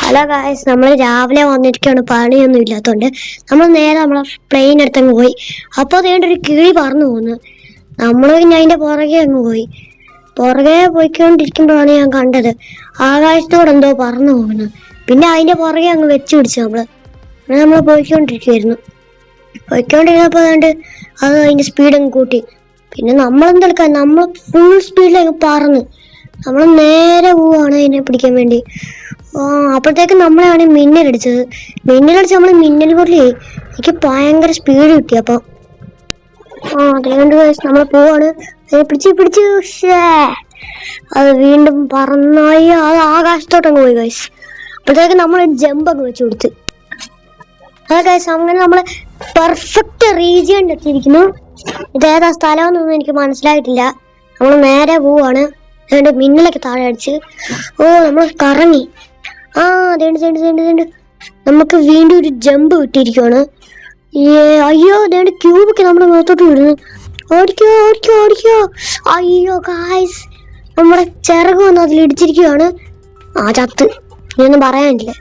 Hello guys, നമ്മൾ രാവിലെ വന്നിരിക്കുകയാണ്. പണിയൊന്നും ഇല്ലാത്തതുകൊണ്ട് നമ്മൾ നേരെ നമ്മളെ പ്ലെയിൻ എടുത്തങ്ങ് പോയി. അപ്പോൾ അതേണ്ട ഒരു കിളി പറന്നു പോകുന്നു. നമ്മൾ പിന്നെ അതിന്റെ പുറകെ അങ്ങ് പോയി. പുറകെ പോയിക്കൊണ്ടിരിക്കുമ്പോഴാണ് ഞാൻ കണ്ടത് ആകാശത്തോടെ എന്തോ പറന്നു പോകുന്നു. പിന്നെ അതിന്റെ പുറകെ അങ്ങ് വെച്ച് പിടിച്ചു. നമ്മൾ പോയിക്കൊണ്ടിരിക്കുവായിരുന്നു. പോയിക്കൊണ്ടിരുന്നപ്പോൾ അതുകൊണ്ട് അത് അതിന്റെ സ്പീഡ് അങ്ങ് കൂട്ടി. പിന്നെ നമ്മളെന്തെടുക്കാൻ, നമ്മൾ ഫുൾ സ്പീഡിലങ്ങ് പറന്ന് നമ്മൾ നേരെ പോവാണ് അതിനെ പിടിക്കാൻ വേണ്ടി. അപ്പോഴത്തേക്ക് നമ്മളെയാണ് മിന്നലടിച്ചത്. നമ്മൾ മിന്നൽ പൊള്ളി. എനിക്ക് ഭയങ്കര സ്പീഡ് കിട്ടി. അപ്പൊ അതുകൊണ്ട് നമ്മൾ പോവാണ്. പിടിച്ചു അത് വീണ്ടും പറന്നായി അത് ആകാശത്തോട്ടങ്ങ് പോയി ഗൈസ്. അപ്പോഴത്തേക്ക് നമ്മൾ ജമ്പ് അങ്ങ് വെച്ച് കൊടുത്ത്. ഗൈസ്, അങ്ങനെ നമ്മള് പെർഫെക്റ്റ് റീജിയൻ എത്തിയിരിക്കുന്നു. ഇതേതാ സ്ഥലമെന്നൊന്നും എനിക്ക് മനസ്സിലായിട്ടില്ല. നമ്മൾ നേരെ പോവാണ്. അതുകൊണ്ട് മിന്നലൊക്കെ താഴെ അടിച്ച് നമ്മൾ കറങ്ങി. നമുക്ക് വീണ്ടും ഒരു ജമ്പ് കിട്ടിയിരിക്കുവാണ്. അയ്യോ, അതേണ്ട് ക്യൂബൊക്കെ നമ്മുടെ മുഖത്തോട്ട് വിടുന്നു. ഓടിക്കോ. അയ്യോ ഗായ്സ്, നമ്മുടെ ചിറക് വന്ന് അതിൽ ഇടിച്ചിരിക്കുവാണ്. ചത്ത്. ഇനിയൊന്നും പറയാനില്ല.